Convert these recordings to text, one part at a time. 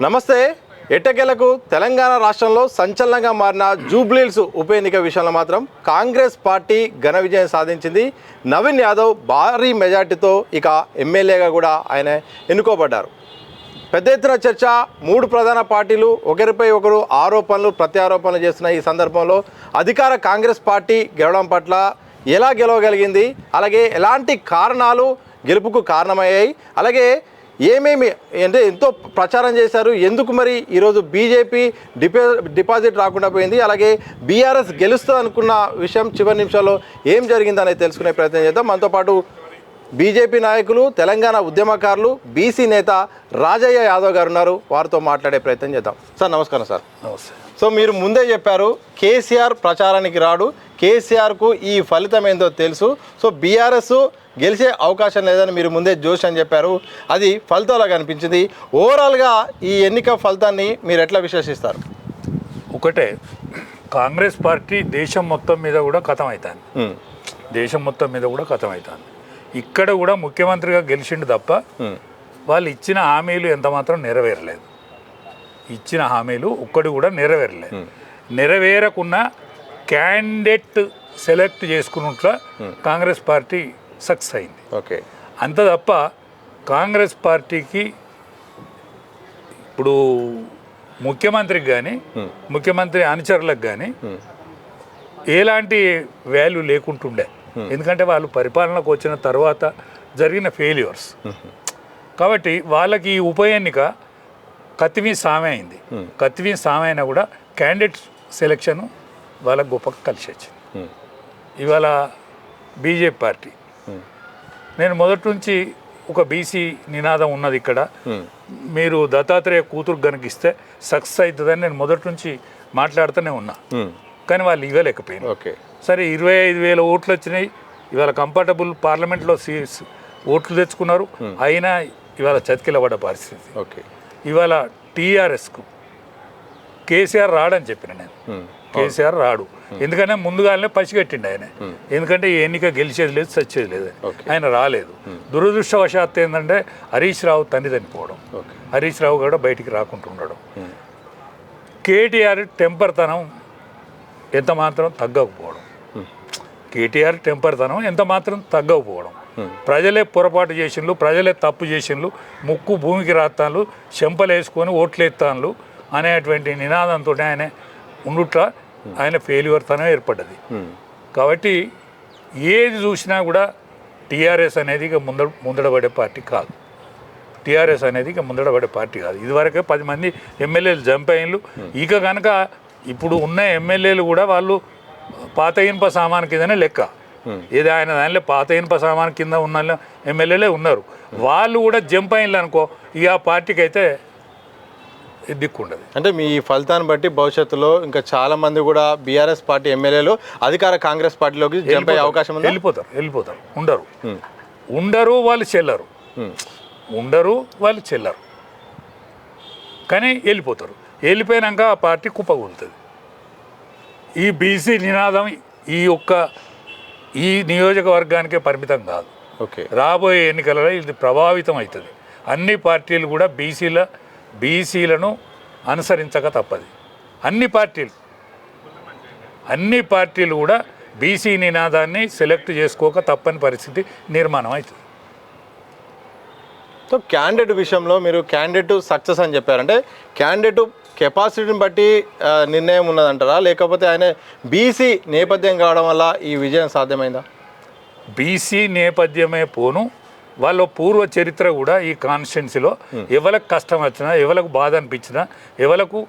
నమస్తే. ఎట్టకేలకు తెలంగాణ రాష్ట్రంలో సంచలనంగా మారిన జూబ్లీహిల్స్ ఉప ఎన్నిక విషయంలో మాత్రం కాంగ్రెస్ పార్టీ ఘన విజయం సాధించింది. నవీన్ యాదవ్ భారీ మెజార్టీతో ఇక ఎమ్మెల్యేగా కూడా ఆయన ఎన్నుకోబడ్డారు. పెద్ద ఎత్తున చర్చ. మూడు ప్రధాన పార్టీలు ఒకరిపై ఒకరు ఆరోపణలు ప్రత్యారోపణలు చేస్తున్న ఈ సందర్భంలో అధికార కాంగ్రెస్ పార్టీ గెలవడం పట్ల ఎలా గెలవగలిగింది, అలాగే ఎలాంటి కారణాలు గెలుపుకు కారణమయ్యాయి, అలాగే ఏమేమి అంటే ఎంతో ప్రచారం చేశారు, ఎందుకు మరి ఈరోజు బీజేపీ డిపాజిట్ రాకుండా పోయింది, అలాగే బీఆర్ఎస్ గెలుస్తుంది అనుకున్న విషయం చివరి నిమిషాల్లో ఏం జరిగిందనేది తెలుసుకునే ప్రయత్నం చేద్దాం. మనతో పాటు బీజేపీ నాయకులు, తెలంగాణ ఉద్యమకారులు, బీసీ నేత రాజయ్య యాదవ్ గారు ఉన్నారు. వారితో మాట్లాడే ప్రయత్నం చేద్దాం. సార్ నమస్కారం. సార్ నమస్తే. సో మీరు ముందే చెప్పారు కేసీఆర్ ప్రచారానికి రాడు, కేసీఆర్కు ఈ ఫలితం ఏందో తెలుసు, సో బీఆర్ఎస్ గెలిచే అవకాశం లేదని మీరు ముందే జోష్ అని చెప్పారు. అది ఫలితంలో కనిపించింది. ఓవరాల్గా ఈ ఎన్నిక ఫలితాన్ని మీరు ఎట్లా విశ్లేషిస్తారు? ఒకటే, కాంగ్రెస్ పార్టీ దేశం మొత్తం మీద కూడా కథం అవుతుంది. దేశం మొత్తం మీద కూడా కథం అవుతుంది. ఇక్కడ కూడా ముఖ్యమంత్రిగా గెలిచిండు తప్ప వాళ్ళు ఇచ్చిన హామీలు ఎంత మాత్రం నెరవేరలేదు. ఇచ్చిన హామీలు ఒక్కటి కూడా నెరవేరలేదు. నెరవేరకున్న క్యాండిడేట్ సెలెక్ట్ చేసుకున్నట్ల కాంగ్రెస్ పార్టీ సక్సెస్ అయింది. ఓకే, అంత తప్ప కాంగ్రెస్ పార్టీకి ఇప్పుడు ముఖ్యమంత్రికి కానీ ముఖ్యమంత్రి అనుచరులకు కానీ ఎలాంటి వాల్యూ లేకుంటుండే. ఎందుకంటే వాళ్ళు పరిపాలనకు వచ్చిన తర్వాత జరిగిన ఫెయిల్యూర్స్ కాబట్టి వాళ్ళకి ఈ ఉప ఎన్నిక కత్తిమీ సామె అయింది. కత్తిమీ సామె అయినా కూడా క్యాండిడేట్ సెలెక్షన్ వాళ్ళకు గొప్పగా కలిసి వచ్చింది. ఇవాళ బీజేపీ పార్టీ, నేను మొదటి నుంచి ఒక బీసీ నినాదం ఉన్నది ఇక్కడ, మీరు దత్తాత్రేయ కూతురు గనికిస్తే సక్సెస్ అవుతుందని నేను మొదటి నుంచి మాట్లాడుతూనే ఉన్నా. కానీ వాళ్ళు ఇవ్వలేకపోయింది. ఓకే, సరే 25,000 ఓట్లు వచ్చినాయి. ఇవాళ కంఫర్టబుల్ పార్లమెంట్లో ఓట్లు తెచ్చుకున్నారు. అయినా ఇవాళ చతికిలబడ్డ పరిస్థితి. ఓకే, ఇవాళ టీఆర్ఎస్కు కేసీఆర్ రాడని చెప్పిన నేను. కేసీఆర్ రాడు, ఎందుకంటే ముందుగానే పసిగట్టిండు ఆయన. ఎందుకంటే ఈ ఎన్నిక గెలిచేది లేదు, చచ్చేది లేదు, ఆయన రాలేదు. దురదృష్టవశాత్తు ఏంటంటే హరీష్ రావు తండ్రి చనిపోవడం, హరీష్ రావు కూడా బయటికి రాకుండా ఉండడం, కేటీఆర్ టెంపర్తనం ఎంత మాత్రం తగ్గకపోవడం, కేటీఆర్ టెంపర్తనం ఎంత మాత్రం తగ్గకపోవడం, ప్రజలే పొరపాటు చేసిండ్లు, ప్రజలే తప్పు చేసిండ్లు, ముక్కు భూమికి రాత్తాన్లు, చెంపలు వేసుకొని ఓట్లేస్తాన్లు అనేటువంటి నినాదంతో ఆయన ఉండుట్ల ఆయన ఫెయిల్యూర్తనం ఏర్పడ్డది. కాబట్టి ఏది చూసినా కూడా టీఆర్ఎస్ అనేది ఇక ముందడబడే పార్టీ కాదు. టీఆర్ఎస్ అనేది ఇక ముందడబడే పార్టీ కాదు. ఇదివరకే 10 మంది ఎమ్మెల్యేలు చంపేయిండ్లు. ఇక కనుక ఇప్పుడు ఉన్న ఎమ్మెల్యేలు కూడా వాళ్ళు పాత ఇనుప సామాను కిందనే లెక్క. ఏది ఆయన దానిలో పాత ఇనుప సామాను కింద ఉన్న ఎమ్మెల్యేలే ఉన్నారు. వాళ్ళు కూడా జంప్ అయిండ్లు అనుకో, ఇక ఆ పార్టీకి అయితే దిక్కుండదు. అంటే మీ ఫలితాన్ని బట్టి భవిష్యత్తులో ఇంకా చాలా మంది కూడా బీఆర్ఎస్ పార్టీ ఎమ్మెల్యేలు అధికార కాంగ్రెస్ పార్టీలోకి జంప్ అయ్యే అవకాశం ఉంది. వెళ్ళిపోతారు. ఉండరు వాళ్ళు చెల్లరు, వాళ్ళు చెల్లరు, కానీ వెళ్ళిపోతారు. వెళ్ళిపోయినాక ఆ పార్టీ కుప్పగూలుతుంది. ఈ బీసీ నినాదం ఈ నియోజకవర్గానికే పరిమితం కాదు. ఓకే, రాబోయే రాబోయే ఎన్నికలలో ఇది ప్రభావితం అవుతుంది. అన్ని పార్టీలు కూడా బీసీలను అనుసరించక తప్పదు. అన్ని పార్టీలు కూడా బీసీ నినాదాన్ని సెలెక్ట్ చేసుకోక తప్పని పరిస్థితి నిర్మాణం అవుతుంది. సో క్యాండిడేట్ విషయంలో మీరు క్యాండిడేట్ సక్సెస్ అని చెప్పారంటే క్యాండిడేట్ కెపాసిటీని బట్టి నిర్ణయం ఉన్నదంటారా, లేకపోతే ఆయన బీసీ నేపథ్యం కావడం వల్ల ఈ విజయం సాధ్యమైందా? బీసీ నేపథ్యమే పోను, వాళ్ళ పూర్వ చరిత్ర కూడా ఈ కాన్స్టిట్యున్సీలో ఎవరికి కష్టం వచ్చినా, ఎవరికి బాధ అనిపించినా, ఎవరికి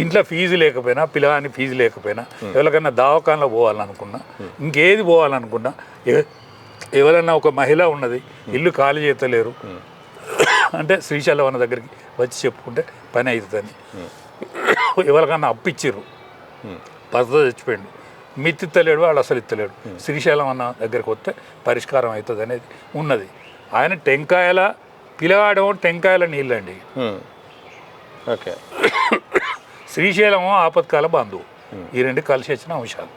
ఇంట్లో ఫీజు లేకపోయినా, పిల్లగాని ఫీజు లేకపోయినా, ఎవరికైనా దవాఖానలో పోవాలనుకున్నా, ఇంకేది పోవాలనుకున్నా, ఎవరైనా ఒక మహిళ ఉన్నది ఇల్లు ఖాళీ చేస్తలేరు అంటే శ్రీశైలం అన్న దగ్గరికి వచ్చి చెప్పుకుంటే పని అవుతుందని, ఎవరికన్నా అప్పిచ్చిర్రు, భర్త చచ్చిపోయిండు, మిత్తిత్తలేడు, వాడు అసలు ఇత్తలేడు, శ్రీశైలం అన్న దగ్గరికి వస్తే పరిష్కారం అవుతుంది అనేది ఉన్నది. ఆయన పిల్లగాడేమో టెంకాయల నీళ్ళండి. ఓకే, శ్రీశైలం ఆపత్కాల బంధువు. ఈ రెండు కలిసి వచ్చిన అంశాలు.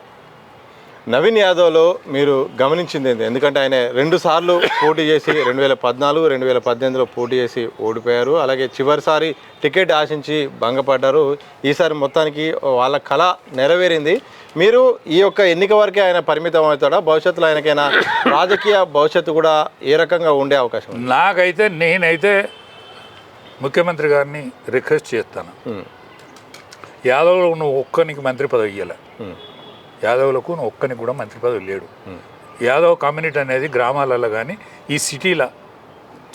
నవీన్ యాదవ్లో మీరు గమనించింది ఏంటి? ఎందుకంటే ఆయన 2 సార్లు పోటీ చేసి 2014, 2018లో పోటీ చేసి ఓడిపోయారు. అలాగే చివరిసారి టికెట్ ఆశించి భంగపడ్డారు. ఈసారి మొత్తానికి వాళ్ళ కళ నెరవేరింది. మీరు ఈ యొక్క ఎన్నిక వరకే ఆయన పరిమితం అవుతాడా? భవిష్యత్తులో ఆయనకైనా రాజకీయ భవిష్యత్తు కూడా ఏ రకంగా ఉండే అవకాశం ఉంది? నేనైతే ముఖ్యమంత్రి గారిని రిక్వెస్ట్ చేస్తాను, యాదవ్లో నువ్వు ఒక్కనికి మంత్రి పదవి ఇవ్వలే, యాదవులకు ఒక్కనికి కూడా మంత్రి పదవి లేడు. యాదవ్ కమ్యూనిటీ అనేది గ్రామాలలో కానీ ఈ సిటీలో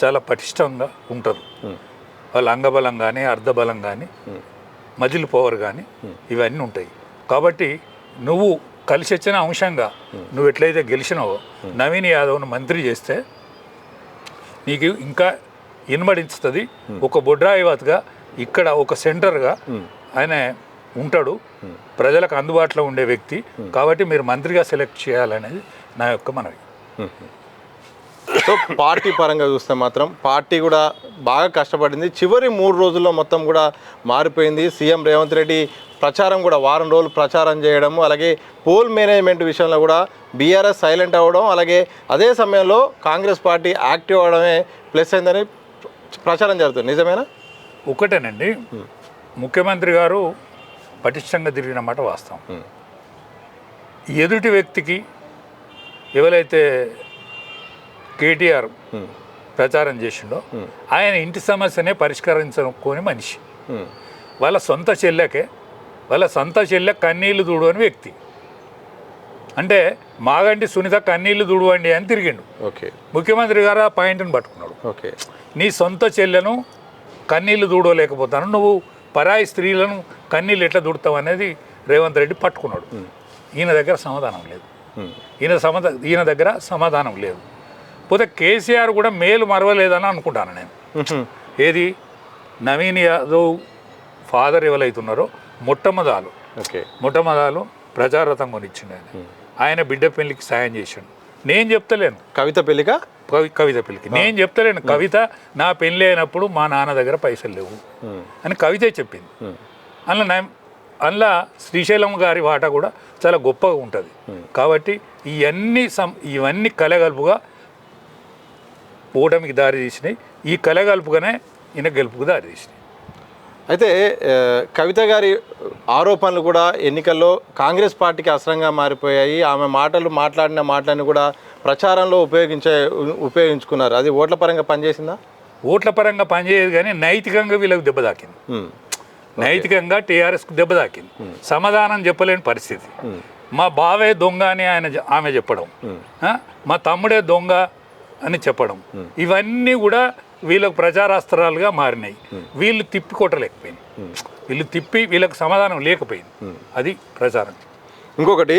చాలా పటిష్టంగా ఉంటారు. వాళ్ళ అంగబలం కానీ అర్ధబలం కానీ మజిల్ పవర్ కానీ ఇవన్నీ ఉంటాయి. కాబట్టి నువ్వు కలిసి వచ్చిన అంశంగా నువ్వు ఎట్లయితే గెలిచినావో నవీన్ యాదవ్ను మంత్రి చేస్తే నీకు ఇంకా ఇన్మడించుతుంది. ఒక బొడ్రాయివాత్గా ఇక్కడ ఒక సెంటర్గా ఆయన ఉంటాడు, ప్రజలకు అందుబాటులో ఉండే వ్యక్తి. కాబట్టి మీరు మంత్రిగా సెలెక్ట్ చేయాలనేది నా యొక్క మనవి. సో పార్టీ పరంగా చూస్తే మాత్రం పార్టీ కూడా బాగా కష్టపడింది. చివరి 3 రోజుల్లో మొత్తం కూడా మారిపోయింది. సీఎం రేవంత్ రెడ్డి ప్రచారం కూడా వారం రోజులు ప్రచారం చేయడము, అలాగే పోల్ మేనేజ్మెంట్ విషయంలో కూడా బీఆర్ఎస్ సైలెంట్ అవ్వడం, అలాగే అదే సమయంలో కాంగ్రెస్ పార్టీ యాక్టివ్ అవ్వడమే ప్లస్ అయిందని ప్రచారం జరుగుతుంది. నిజమేనా? ఒకటేనండి, ముఖ్యమంత్రి గారు పటిష్టంగా తిరిగిన మాట వాస్తవం. ఎదుటి వ్యక్తికి ఎవరైతే కేటీఆర్ ప్రచారం చేసిండో ఆయన ఇంటి సమస్యనే పరిష్కరించుకొని మనిషి. వాళ్ళ సొంత చెల్లె కన్నీళ్లు దుడవని వ్యక్తి. అంటే మాగంటి సునీత కన్నీళ్లు దుడవండి అని తిరిగిండు. ఓకే, ముఖ్యమంత్రి గారు ఆ పాయింట్ని పట్టుకున్నాడు. ఓకే, నీ సొంత చెల్లెను కన్నీళ్లు దూడలేకపోతాను, నువ్వు పరాయి స్త్రీలను కన్నీళ్ళు ఎట్లా దూడతావు అనేది రేవంత్ రెడ్డి పట్టుకున్నాడు. ఈయన దగ్గర సమాధానం లేదు. ఈయన దగ్గర సమాధానం లేదు. పోతే కేసీఆర్ కూడా మేలు మరవలేదని అనుకుంటాను నేను. ఏది నవీన్ యాదవ్ ఫాదర్ ఎవరైతున్నారో మొట్టమొదలు ప్రజారథం కొనిచ్చిండు. ఆయన బిడ్డ పెళ్లికి సాయం చేశాడు. నేను చెప్తలేను కవిత పెళ్లికి నేను చెప్తలేను. కవిత నా పెళ్ళి అయినప్పుడు మా నాన్న దగ్గర పైసలు లేవు అని కవితే చెప్పింది. అందులో శ్రీశైలం గారి వాటా కూడా చాలా గొప్పగా ఉంటుంది. కాబట్టి ఇవన్నీ కలగలుపుగా ఓటమికి దారి తీసినాయి. ఈ కలగలుపుగానే ఈయన గెలుపుకు దారి తీసినాయి. అయితే కవిత గారి ఆరోపణలు కూడా ఎన్నికల్లో కాంగ్రెస్ పార్టీకి అస్త్రంగా మారిపోయాయి. ఆమె మాట్లాడిన మాటలను కూడా ప్రచారంలో ఉపయోగించుకున్నారు. అది ఓట్ల పరంగా పనిచేసిందా? ఓట్ల పరంగా పనిచేయదు, కానీ నైతికంగా వీళ్ళకి దెబ్బ తాకింది. నైతికంగా టీఆర్ఎస్కు దెబ్బ తాకింది. సమాధానం చెప్పలేని పరిస్థితి. మా బావే దొంగ అని ఆమె చెప్పడం, మా తమ్ముడే దొంగ అని చెప్పడం, ఇవన్నీ కూడా వీళ్ళకు ప్రచారాస్త్రాలుగా మారినాయి. వీళ్ళు తిప్పి కొట్టలేకపోయింది. వీళ్ళకి సమాధానం లేకపోయింది. అది ప్రచారం. ఇంకొకటి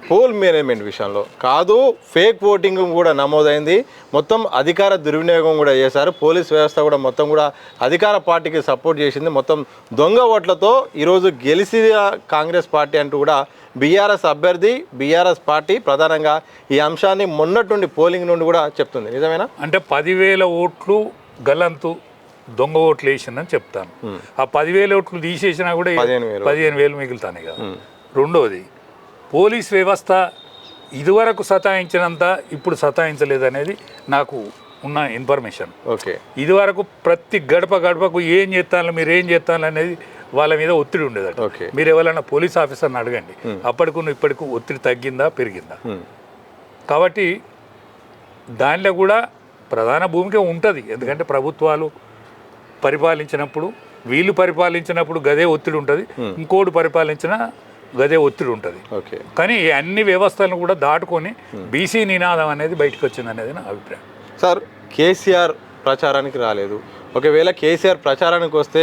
పోల్ మేనేజ్మెంట్ విషయంలో కాదు, ఫేక్ ఓటింగ్ కూడా నమోదైంది. మొత్తం అధికార దుర్వినియోగం కూడా చేశారు. పోలీస్ వ్యవస్థ కూడా మొత్తం కూడా అధికార పార్టీకి సపోర్ట్ చేసింది. మొత్తం దొంగ ఓట్లతో ఈరోజు గెలిచిన కాంగ్రెస్ పార్టీ అంటూ కూడా బీఆర్ఎస్ అభ్యర్థి, బీఆర్ఎస్ పార్టీ ప్రధానంగా ఈ అంశాన్ని మొన్నటి నుండి పోలింగ్ నుండి కూడా చెప్తుంది. నిజమేనా? అంటే 10,000 ఓట్లు గల్లంతు దొంగ ఓట్లు వేసిందని చెప్తాను. ఆ 10,000 ఓట్లు తీసేసినా కూడా 15,000 మిగులుతాయి కదా. రెండోది, పోలీస్ వ్యవస్థ ఇదివరకు సతాయించినంత ఇప్పుడు సతాయించలేదనేది నాకు ఉన్న ఇన్ఫర్మేషన్. ఓకే, ఇదివరకు ప్రతి గడపకు ఏం చేస్తాను, మీరు ఏం చేస్తాను అనేది వాళ్ళ మీద ఒత్తిడి ఉండేదట. మీరు ఎవరైనా పోలీస్ ఆఫీసర్ని అడగండి, అప్పటికు ఇప్పటికి ఒత్తిడి తగ్గిందా పెరిగిందా. కాబట్టి దానిలో కూడా ప్రధాన భూమిక ఉంటుంది. ఎందుకంటే ప్రభుత్వాలు పరిపాలించినప్పుడు, వీళ్ళు పరిపాలించినప్పుడు గదే ఒత్తిడి ఉంటుంది, ఇంకోటి పరిపాలించిన గదే ఒత్తిడి ఉంటుంది. కానీ అన్ని వ్యవస్థలను కూడా దాటుకొని బీసీ నినాదం అనేది బయటకు వచ్చింది అనేది నా అభిప్రాయం. సార్, కేసీఆర్ ప్రచారానికి రాలేదు. ఒకవేళ కేసీఆర్ ప్రచారానికి వస్తే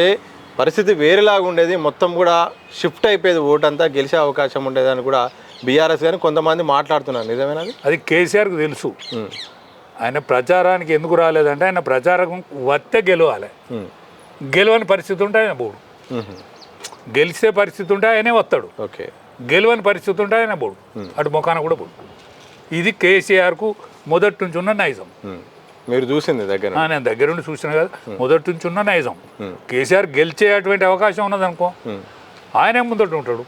పరిస్థితి వేరేలాగా ఉండేది. మొత్తం కూడా షిఫ్ట్ అయిపోయేది, ఓటంతా గెలిచే అవకాశం ఉండేదని కూడా బీఆర్ఎస్ కానీ కొంతమంది మాట్లాడుతున్నారు. నిజమేనా? అది కేసీఆర్కి తెలుసు. ఆయన ప్రచారానికి ఎందుకు రాలేదంటే ఆయన ప్రచారం వస్తే గెలవాలి. గెలవని పరిస్థితి ఉంటే ఆయన పోడు, గెలిచే పరిస్థితి ఉంటే ఆయనే వస్తాడు. గెలవని పరిస్థితి ఉంటే ఆయన పోడు, అటు ముఖాన కూడా పోడు. ఇది కేసీఆర్కు మొదటి నుంచి ఉన్న నైజం. మీరు చూసింది దగ్గర? నేను దగ్గరుండి చూసిన కదా. మొదటి నుంచి ఉన్న నైజం. కేసీఆర్ గెలిచేటువంటి అవకాశం ఉన్నది అనుకో, ఆయనే ముందట ఉంటాడు.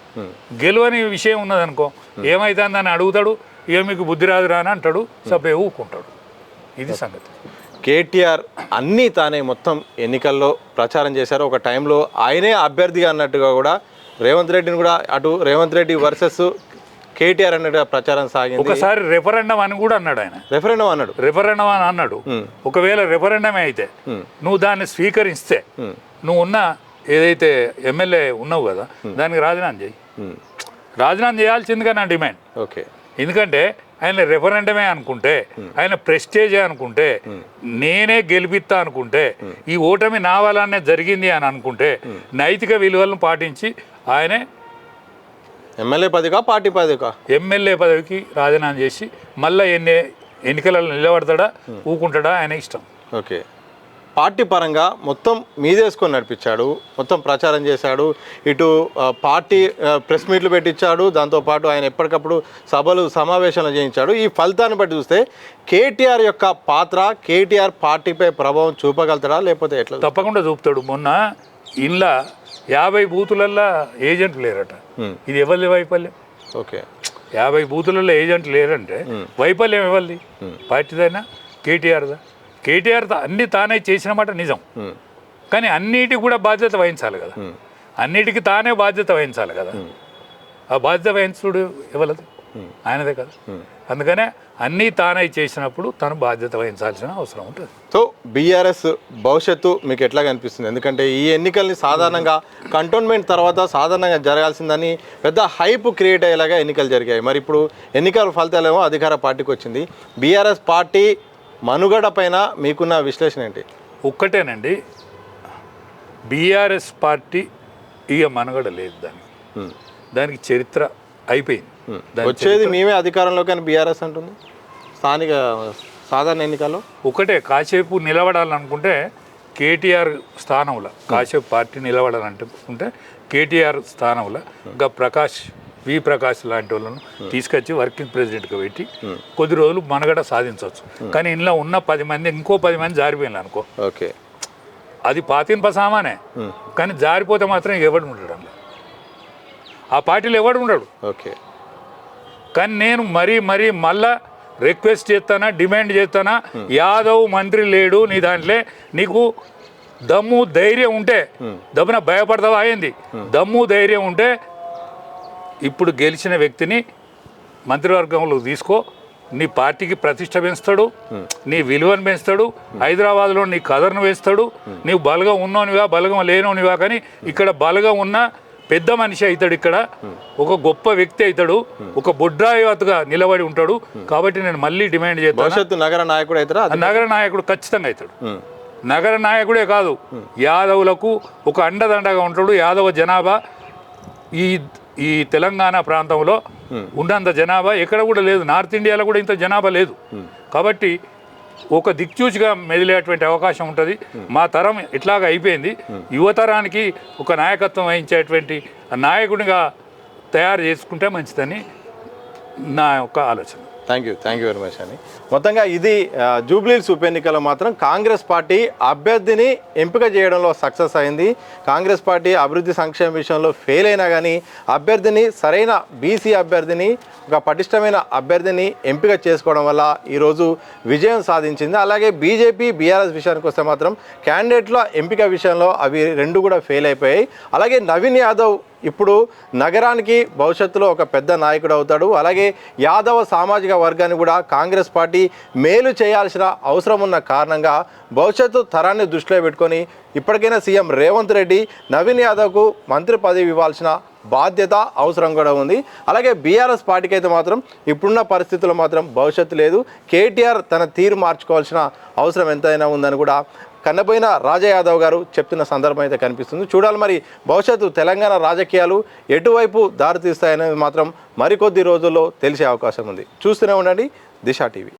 గెలువని విషయం ఉన్నదనుకో, ఏమైతుందని అడుగుతాడు, ఇక మీకు బుద్ధి రాదురా అని అంటాడు, సభ్య ఊకుంటాడు. ఇది సంగతి. కేటీఆర్ అన్నీ తానే మొత్తం ఎన్నికల్లో ప్రచారం చేశారు. ఒక టైంలో ఆయనే అభ్యర్థిగా అన్నట్టుగా కూడా రేవంత్ రెడ్డిని కూడా అటు రేవంత్ రెడ్డి వర్సెస్ కేటీఆర్ అన్నట్టుగా ప్రచారం సాగింది. ఒకసారి రెఫరెండం అని కూడా అన్నాడు ఆయన. రెఫరెండం అన్నాడు, రెఫరెండం అని అన్నాడు. ఒకవేళ రెఫరెండమే అయితే నువ్వు దాన్ని స్వీకరిస్తే నువ్వు ఉన్న ఏదైతే ఎమ్మెల్యే ఉన్నావు కదా దానికి రాజీనామా చేయి. రాజీనామా చేయాల్సిందిగా నా డిమాండ్. ఓకే, ఎందుకంటే ఆయన రెఫరెండమే అనుకుంటే, ఆయన ప్రెస్టేజే అనుకుంటే, నేనే గెలిపిస్తా అనుకుంటే, ఈ ఓటమి నా వల్లనే జరిగింది అని అనుకుంటే నైతిక విలువలను పాటించి ఆయనే ఎమ్మెల్యే పదవికా పార్టీ పదవికా ఎమ్మెల్యే పదవికి రాజీనామా చేసి మళ్ళీ ఎన్నికలలో నిలబడతాడా ఊకుంటాడా ఆయన ఇష్టం. ఓకే, పార్టీ పరంగా మొత్తం మీదేసుకొని నడిపించాడు, మొత్తం ప్రచారం చేశాడు, ఇటు పార్టీ ప్రెస్ మీట్లు పెట్టించాడు, దాంతోపాటు ఆయన ఎప్పటికప్పుడు సభలు సమావేశాలు చేయించాడు. ఈ ఫలితాన్ని బట్టి చూస్తే కేటీఆర్ యొక్క పాత్ర, కేటీఆర్ పార్టీపై ప్రభావం చూపగలుగుతాడా లేకపోతే ఎట్లా? తప్పకుండా చూపుతాడు. మొన్న ఇంట్లో 50 బూతులల్లో ఏజెంట్ లేరట. ఇది ఎవరిది వైఫల్యం? ఓకే, 50 బూతులలో ఏజెంట్ లేరంటే వైఫల్యం ఎవరిది? పార్టీదైనా కేటీఆర్దా? కేటీఆర్ అన్ని తానే చేసిన మాట నిజం, కానీ అన్నిటికి కూడా బాధ్యత వహించాలి కదా. అన్నిటికీ తానే బాధ్యత వహించాలి కదా. ఆ బాధ్యత వహించుడు ఎవరిది? ఆయనదే కదా. అందుకనే అన్నీ తానే చేసినప్పుడు తను బాధ్యత వహించాల్సిన అవసరం ఉంటుంది. సో బీఆర్ఎస్ భవిష్యత్తు మీకు ఎట్లా కనిపిస్తుంది? ఎందుకంటే ఈ ఎన్నికల్ని సాధారణంగా కంటోన్మెంట్ తర్వాత సాధారణంగా జరగాల్సిందని పెద్ద హైప్ క్రియేట్ అయ్యేలాగా ఎన్నికలు జరిగాయి. మరి ఇప్పుడు ఎన్నికల ఫలితాలేమో అధికార పార్టీకి వచ్చింది. బీఆర్ఎస్ పార్టీ మనుగడ పైన మీకున్న విశ్లేషణ ఏంటి? ఒక్కటేనండి, బీఆర్ఎస్ పార్టీ ఇక మనుగడ లేదు. దానికి చరిత్ర అయిపోయింది. వచ్చేది మేమే అధికారంలో కానీ బీఆర్ఎస్ అంటుంది. స్థానిక సాధారణ ఎన్నికల్లో ఒకటే కాసేపు నిలబడాలనుకుంటే కేటీఆర్ స్థానంలో, కాసేపు పార్టీ నిలబడాలనుకుంటే కేటీఆర్ స్థానంలో ఇంకా ప్రకాష్ లాంటి వాళ్ళను తీసుకొచ్చి వర్కింగ్ ప్రెసిడెంట్గా పెట్టి కొద్ది రోజులు మనుగడ సాధించవచ్చు. కానీ ఇంట్లో ఉన్న 10 మంది ఇంకో 10 మంది జారిపోయినారు అనుకో, ఓకే, అది పాతింప సామానే. కానీ జారిపోతే మాత్రం ఎవడు ఉండడు అందులో, ఆ పార్టీలో ఎవడు ఉండడు. ఓకే, కానీ నేను మరీ మళ్ళా రిక్వెస్ట్ చేస్తానా, డిమాండ్ చేస్తానా, యాదవ్ మంత్రి లేడు నీ దాంట్లో, నీకు దమ్ము ధైర్యం ఉంటే, దమ్మున భయపడతావా అయింది, దమ్ము ధైర్యం ఉంటే ఇప్పుడు గెలిచిన వ్యక్తిని మంత్రివర్గంలో తీసుకో. నీ పార్టీకి ప్రతిష్ట పెంచుతాడు, నీ విలువను పెంచుతాడు, హైదరాబాద్లో నీ కదర్ను వేస్తాడు. నీవు బలగం ఉన్నోనివా బలగం లేనోనివా, కానీ ఇక్కడ బలగం ఉన్న పెద్ద మనిషి అవుతాడు, ఇక్కడ ఒక గొప్ప వ్యక్తి అవుతాడు, ఒక బొడ్రాయివతగా నిలబడి ఉంటాడు. కాబట్టి నేను మళ్ళీ డిమాండ్ చేస్తాను, నగర నాయకుడు అవుతారా? నగర నాయకుడు ఖచ్చితంగా అవుతాడు. నగర నాయకుడే కాదు, యాదవులకు ఒక అండదండగా ఉంటాడు. యాదవ జనాభా ఈ తెలంగాణ ప్రాంతంలో ఉన్నంత జనాభా ఎక్కడ కూడా లేదు, నార్త్ ఇండియాలో కూడా ఇంత జనాభా లేదు. కాబట్టి ఒక దిక్చూచిగా మెదిలేటువంటి అవకాశం ఉంటుంది. మా తరం ఇట్లాగా అయిపోయింది, యువతరానికి ఒక నాయకత్వం వహించేటువంటి నాయకుడిగా తయారు చేసుకుంటే మంచిదని నా యొక్క ఆలోచన. థ్యాంక్ యూ వెరీ మచ్ అని. మొత్తంగా ఇది జూబ్లీహిల్స్ ఉప ఎన్నికలో మాత్రం కాంగ్రెస్ పార్టీ అభ్యర్థిని ఎంపిక చేయడంలో సక్సెస్ అయింది. కాంగ్రెస్ పార్టీ అభివృద్ధి సంక్షేమ విషయంలో ఫెయిల్ అయినా కానీ అభ్యర్థిని, సరైన బీసీ అభ్యర్థిని, ఒక పటిష్టమైన అభ్యర్థిని ఎంపిక చేసుకోవడం వల్ల ఈరోజు విజయం సాధించింది. అలాగే బీజేపీ, బీఆర్ఎస్ విషయానికి వస్తే మాత్రం క్యాండిడేట్ల ఎంపిక విషయంలో అవి రెండు కూడా ఫెయిల్ అయిపోయాయి. అలాగే నవీన్ యాదవ్ ఇప్పుడు నగరానికి భవిష్యత్తులో ఒక పెద్ద నాయకుడు అవుతాడు. అలాగే యాదవ సామాజిక వర్గాన్ని కూడా కాంగ్రెస్ పార్టీ మేలు చేయాల్సిన అవసరం ఉన్న కారణంగా భవిష్యత్తు తరాన్ని దృష్టిలో పెట్టుకొని ఇప్పటికైనా సీఎం రేవంత్ రెడ్డి నవీన్ యాదవ్కు మంత్రి పదవి ఇవ్వాల్సిన బాధ్యత అవసరం కూడా ఉంది. అలాగే బీఆర్ఎస్ పార్టీకి అయితే మాత్రం ఇప్పుడున్న పరిస్థితుల్లో మాత్రం భవిష్యత్తు లేదు. కేటీఆర్ తన తీరు మార్చుకోవాల్సిన అవసరం ఎంతైనా ఉందని కూడా కన్నబోయిన రాజా యాదవ్ గారు చెప్తున్న సందర్భం అయితే కనిపిస్తుంది. చూడాలి మరి భవిష్యత్తు తెలంగాణ రాజకీయాలు ఎటువైపు దారితీస్తాయనేది మాత్రం మరికొద్ది రోజుల్లో తెలిసే అవకాశం ఉంది. చూస్తూనే ఉండండి దిశ టీవీ.